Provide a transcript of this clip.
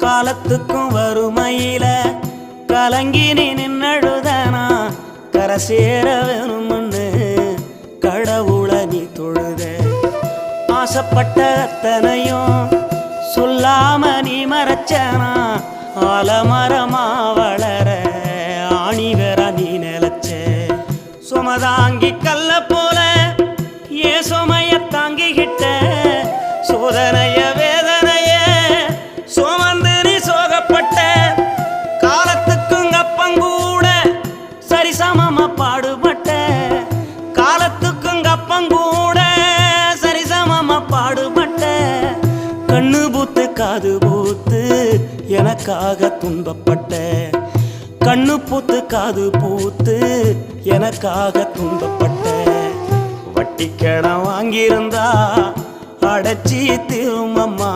காலத்துக்கும் வறுமையில கலங்கி நீ நின்னழுதனா கரை சேர வேணும்னு கடவுளை நீ தொழுத ஆசைப்பட்ட அத்தனையும் சொல்லாம நீ மறைச்சனா ஆலமரமா வளர ஆணிவர நீ நிலச்ச சுமதாங்கி கல்ல போல ஏ சுமைய தாங்கிக்கிட்ட சோதனைய வேதனைய சுமந்து நீ சோகப்பட்ட காலத்துக்கும் அப்பங்கூட சரிசமமா பாடுபட்ட காலத்துக்கும் அப்பங்கூட சரிசமமா பாடுபட்ட கண்ணு பூத்து காது பூத்து எனக்காக துன்பப்பட்ட கண்ணு பூத்து காது பூத்து எனக்காக துன்பப்பட்ட வட்டி கடன் வாங்கியிருந்தா அடைச்சி திரும்பம்மா